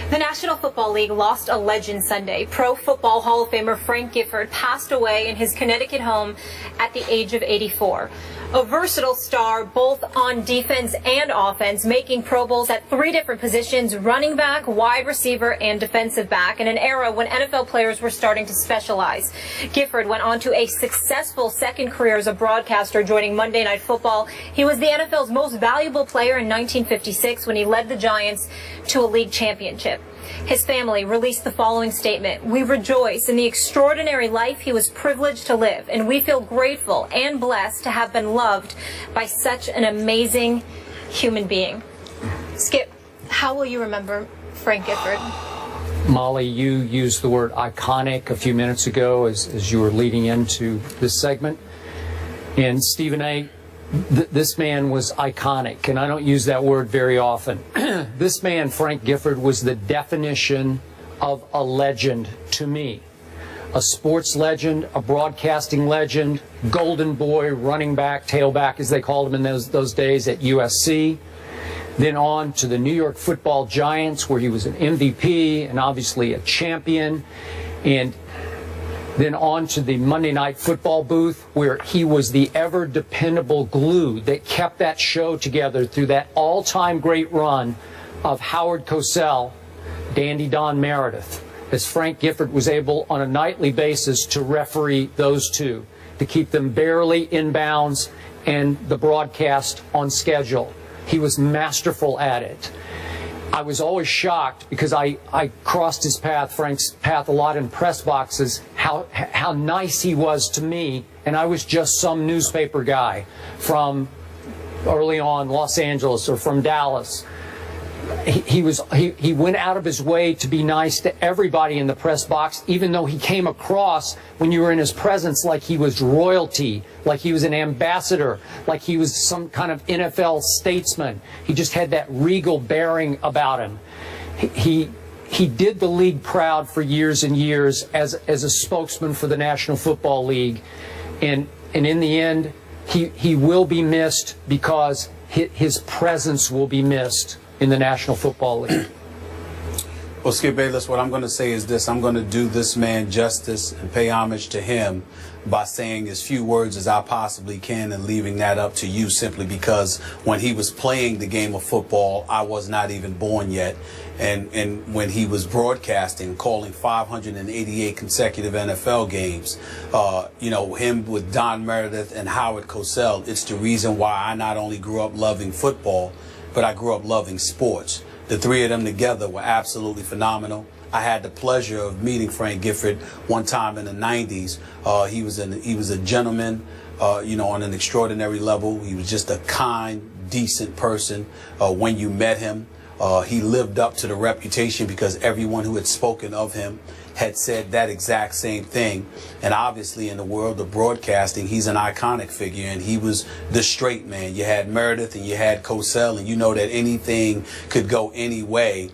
The National Football League lost a legend Sunday. Pro Football Hall of Famer Frank Gifford passed away in his Connecticut home at the age of 84. A versatile star both on defense and offense, making Pro Bowls at 3 different positions: running back, wide receiver, and defensive back, in an era when NFL players were starting to specialize. Gifford went on to a successful second career as a broadcaster, joining Monday Night Football. He was the NFL's most valuable player in 1956 when he led the Giants to a league championship. His family released the following statement: "We rejoice in the extraordinary life he was privileged to live, and we feel grateful and blessed to have been loved by such an amazing human being." Skip, how will you remember Frank Gifford? Molly, you used the word iconic a few minutes ago as you were leading into this segment. And Stephen A., this man was iconic, and I don't use that word very often. This man, Frank Gifford, was the definition of a legend to me. A sports legend, a broadcasting legend, golden boy, running back, tailback, as they called him in those days at USC. Then on to the New York Football Giants, where he was an MVP and obviously a champion. And then on to the Monday Night Football booth, where he was the ever dependable glue that kept that show together through that all-time great run of Howard Cosell, Dandy Don Meredith, as Frank Gifford was able on a nightly basis to referee those two, to keep them barely in bounds and the broadcast on schedule. He was masterful at it. I was always shocked, because I crossed his path, Frank's path, a lot in press boxes, how nice he was to me, and I was just some newspaper guy from early on Los Angeles or from Dallas. He went out of his way to be nice to everybody in the press box, even though he came across, when you were in his presence, like he was royalty, like he was an ambassador, like he was some kind of NFL statesman. He just had that regal bearing about him. He did the league proud for years and years as a spokesman for the National Football League, and in the end, he will be missed, because his presence will be missed in the National Football League. Well, Skip Bayless, what I'm going to say is this: I'm going to do this man justice and pay homage to him by saying as few words as I possibly can, and leaving that up to you, simply because when he was playing the game of football, I was not even born yet. And when he was broadcasting, calling 588 consecutive NFL games, you know, him with Don Meredith and Howard Cosell, it's the reason why I not only grew up loving football, but I grew up loving sports. The 3 of them together were absolutely phenomenal. I had the pleasure of meeting Frank Gifford one time in the 90s. He was a gentleman, you know, on an extraordinary level. He was just a kind, decent person. When you met him, he lived up to the reputation, because everyone who had spoken of him had said that exact same thing. And obviously in the world of broadcasting, he's an iconic figure, and he was the straight man. You had Meredith and you had Cosell, and you know that anything could go any way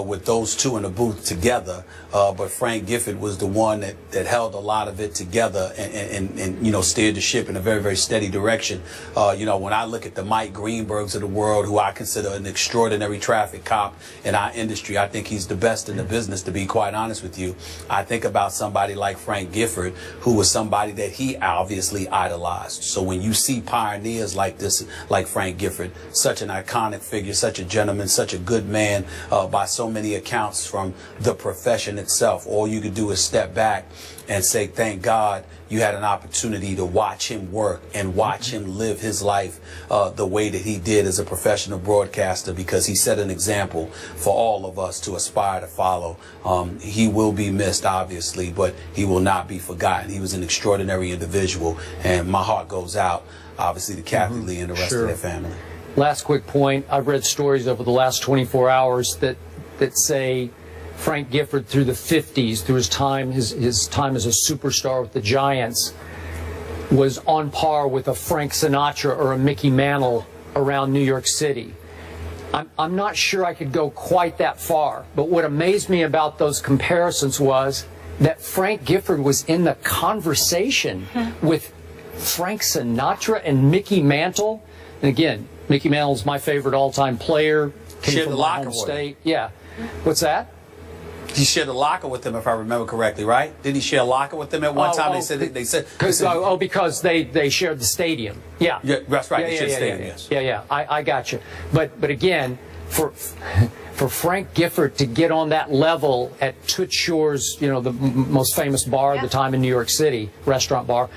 with those two in the booth together. But Frank Gifford was the one that held a lot of it together and you know, steered the ship in a very, very steady direction. You know, when I look at the Mike Greenbergs of the world, who I consider an extraordinary traffic cop in our industry, I think he's the best in the business, to be quite honest with you. I think about somebody like Frank Gifford, who was somebody that he obviously idolized. So when you see pioneers like this, like Frank Gifford, such an iconic figure, such a gentleman, such a good man, by so many accounts from the profession itself, all you could do is step back and say, thank God you had an opportunity to watch him work and watch him live his life the way that he did as a professional broadcaster, because he set an example for all of us to aspire to follow. He will be missed, obviously, but he will not be forgotten. He was an extraordinary individual, and my heart goes out, obviously, to Kathy Lee and the rest of their family. Last quick point: I've read stories over the last 24 hours that say Frank Gifford, through the 50s, through his time as a superstar with the Giants, was on par with a Frank Sinatra or a Mickey Mantle around New York City. I'm not sure I could go quite that far, but what amazed me about those comparisons was that Frank Gifford was in the conversation with Frank Sinatra and Mickey Mantle. And again, Mickey Mantle's my favorite all-time player. Came from my home state. Yeah. What's that? he shared a locker with them, if I remember correctly, right? Did he share a locker with them at one time? They said because they shared the stadium. Yeah, that's right. They shared the stadium. Yes. Yeah. I got you. But again, for Frank Gifford to get on that level at Toots Shor's, the most famous bar at the time in New York City, restaurant bar,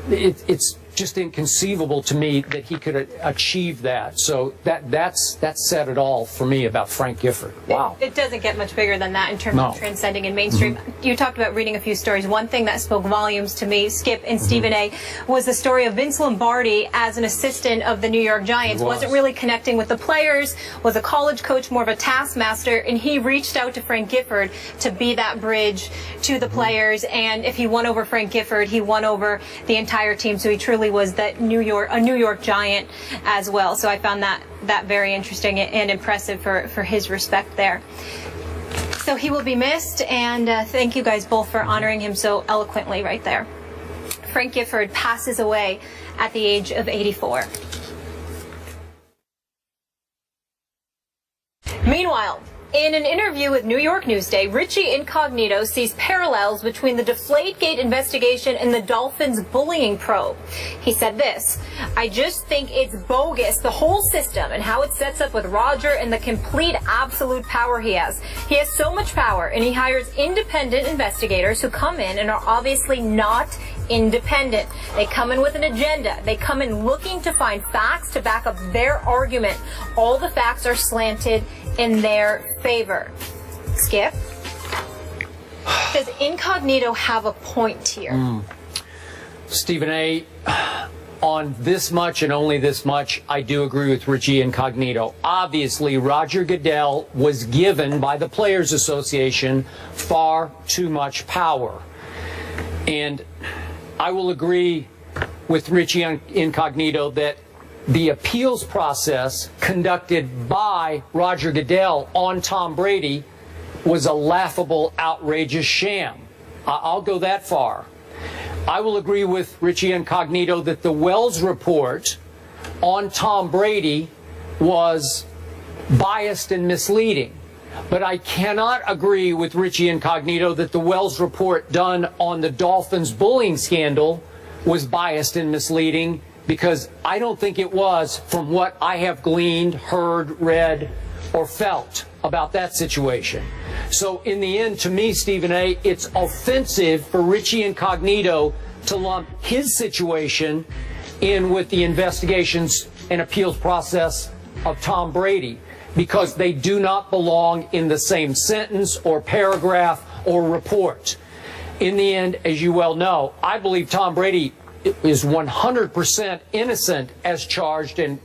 it's just inconceivable to me that he could achieve that. So that said it all for me about Frank Gifford. Wow. It doesn't get much bigger than that in terms of transcending in mainstream. You talked about reading a few stories. One thing that spoke volumes to me, Skip and Stephen A., was the story of Vince Lombardi as an assistant of the New York Giants. Wasn't really connecting with the players, was a college coach, more of a taskmaster, and he reached out to Frank Gifford to be that bridge to the players. And if he won over Frank Gifford, he won over the entire team. So he truly was that a New York Giant as well. So I found that very interesting and impressive for his respect there. So he will be missed, and thank you guys both for honoring him so eloquently right there. Frank Gifford passes away at the age of 84. Meanwhile, in an interview with New York Newsday, Richie Incognito sees parallels between the Deflategate investigation and the Dolphins' bullying probe. He said this: "I just think it's bogus, the whole system and how it sets up with Roger and the complete absolute power he has. He has so much power, and he hires independent investigators who come in and are obviously not independent. They come in with an agenda. They come in looking to find facts to back up their argument. All the facts are slanted in their favor." Skip, does Incognito have a point here? Stephen A., on this much and only this much, I do agree with Richie Incognito. Obviously, Roger Goodell was given by the Players Association far too much power. And I will agree with Richie Incognito that the appeals process conducted by Roger Goodell on Tom Brady was a laughable, outrageous sham. I'll go that far. I will agree with Richie Incognito that the Wells report on Tom Brady was biased and misleading. But I cannot agree with Richie Incognito that the Wells report done on the Dolphins bullying scandal was biased and misleading, because I don't think it was, from what I have gleaned, heard, read, or felt about that situation. So in the end, to me, Stephen A., it's offensive for Richie Incognito to lump his situation in with the investigations and appeals process of Tom Brady, because they do not belong in the same sentence or paragraph or report. In the end, as you well know, I believe Tom Brady is 100% innocent as charged and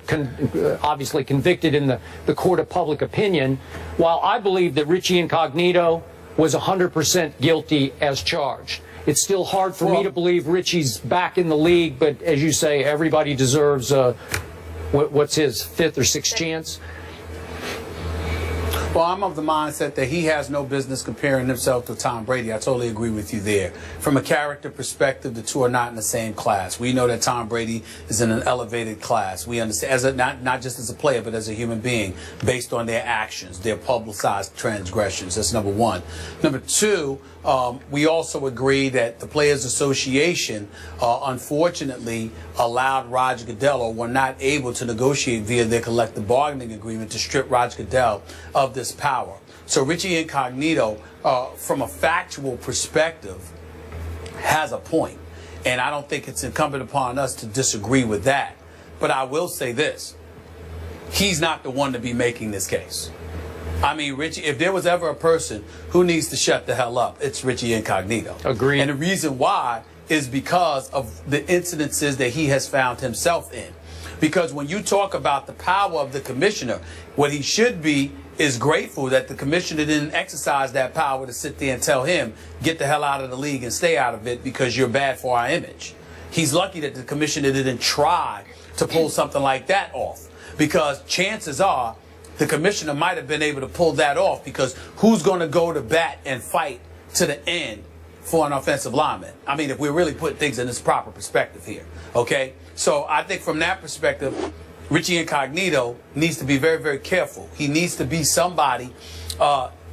obviously convicted in the court of public opinion, while I believe that Richie Incognito was 100% guilty as charged. It's still hard for me to believe Richie's back in the league, but as you say, everybody deserves what's his fifth or sixth chance? Well, I'm of the mindset that he has no business comparing himself to Tom Brady. I totally agree with you there. From a character perspective, the two are not in the same class. We know that Tom Brady is in an elevated class. We understand, as not just as a player, but as a human being, based on their actions, their publicized transgressions. That's number one. Number two, we also agree that the Players Association, unfortunately, allowed Roger Goodell, or were not able to negotiate via their collective bargaining agreement, to strip Roger Goodell of this power. So Richie Incognito, from a factual perspective, has a point. And I don't think it's incumbent upon us to disagree with that. But I will say this: he's not the one to be making this case. I mean, Richie, if there was ever a person who needs to shut the hell up, it's Richie Incognito. Agreed. And the reason why is because of the incidences that he has found himself in. Because when you talk about the power of the commissioner, what he should be is grateful that the commissioner didn't exercise that power to sit there and tell him, get the hell out of the league and stay out of it because you're bad for our image. He's lucky that the commissioner didn't try to pull something like that off, because chances are the commissioner might have been able to pull that off, because who's going to go to bat and fight to the end for an offensive lineman? I mean, if we're really putting things in this proper perspective here, okay? So I think from that perspective, Richie Incognito needs to be very, very careful. He needs to be somebody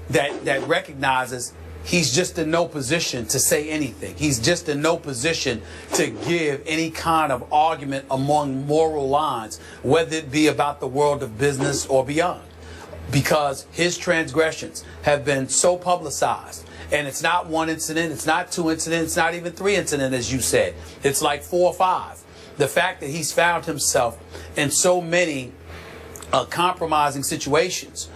that recognizes he's just in no position to say anything. He's just in no position to give any kind of argument among moral lines, whether it be about the world of business or beyond, because his transgressions have been so publicized. And it's not one incident, it's not two incidents, it's not even three incidents, as you said. It's like 4 or 5. The fact that he's found himself in so many compromising situations,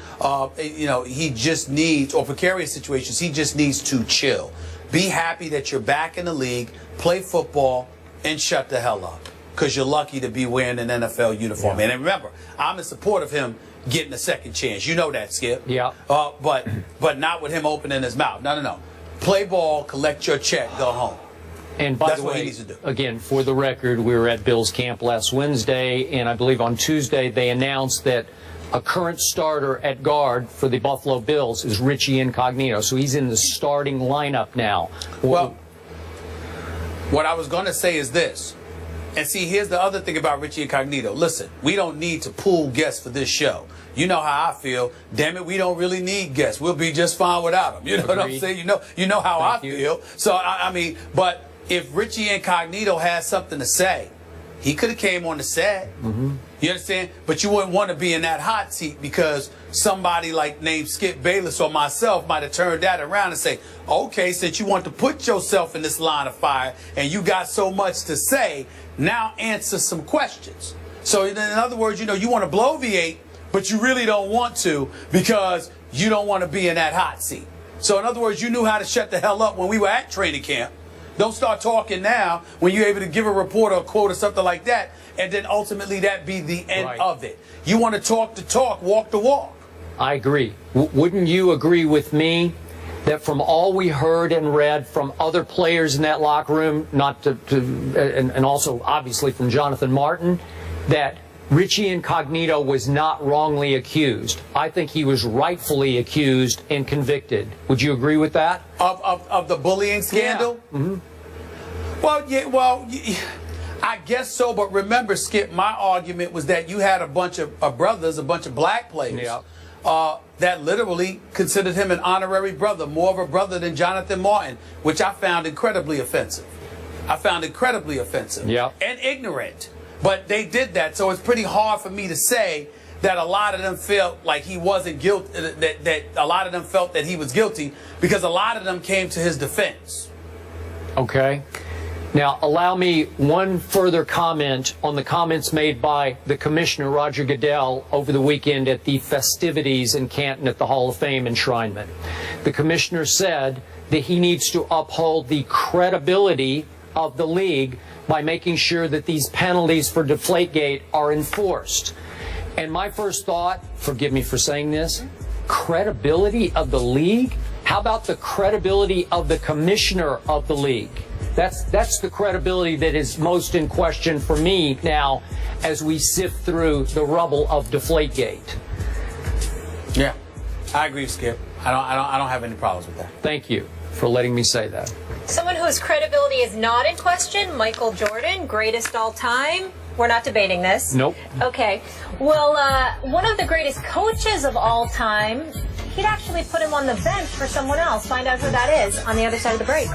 he just needs, or precarious situations, he just needs to chill. Be happy that you're back in the league, play football, and shut the hell up. Because you're lucky to be wearing an NFL uniform. Yeah. And remember, I'm in support of him getting a second chance. You know that, Skip. Yeah. But not with him opening his mouth. No. Play ball, collect your check, go home. And by That's the what he way, needs to do. Again, for the record, we were at Bill's camp last Wednesday, and I believe on Tuesday they announced that a current starter at guard for the Buffalo Bills is Richie Incognito. So he's in the starting lineup now. Well, what I was going to say is this. And see, here's the other thing about Richie Incognito. Listen, we don't need to pool guests for this show. You know how I feel. Damn it, we don't really need guests. We'll be just fine without them. You know what I'm saying? You know how I feel. So, I mean, but if Richie Incognito has something to say, he could have came on the set. Mm-hmm. You understand? But you wouldn't want to be in that hot seat because somebody like named Skip Bayless or myself might have turned that around and say, okay, since you want to put yourself in this line of fire and you got so much to say, now answer some questions. So in other words, you want to bloviate, but you really don't want to because you don't want to be in that hot seat. So in other words, you knew how to shut the hell up when we were at training camp. Don't start talking now when you're able to give a report or a quote or something like that, and then ultimately that be the end of it. You want to talk the talk, walk the walk. I agree. Wouldn't you agree with me that from all we heard and read from other players in that locker room, and also obviously from Jonathan Martin, that Richie Incognito was not wrongly accused? I think he was rightfully accused and convicted. Would you agree with that? Of the bullying scandal? Yeah. Mm-hmm. Well, I guess so. But remember, Skip, my argument was that you had a bunch of brothers, a bunch of black players, that literally considered him an honorary brother, more of a brother than Jonathan Martin, which I found incredibly offensive. And ignorant. But they did that, so it's pretty hard for me to say that a lot of them felt like he wasn't guilty, that a lot of them felt that he was guilty, because a lot of them came to his defense. Okay. Now, allow me one further comment on the comments made by the Commissioner, Roger Goodell, over the weekend at the festivities in Canton at the Hall of Fame enshrinement. The Commissioner said that he needs to uphold the credibility of the league by making sure that these penalties for Deflategate are enforced. And my first thought, forgive me for saying this, credibility of the league? How about the credibility of the commissioner of the league? That's the credibility that is most in question for me now as we sift through the rubble of Deflategate. Yeah, I agree, Skip. I don't have any problems with that. Thank you for letting me say that. Someone whose credibility is not in question, Michael Jordan, greatest all time. We're not debating this. Nope. Okay. Well, one of the greatest coaches of all time, he'd actually put him on the bench for someone else. Find out who that is on the other side of the break.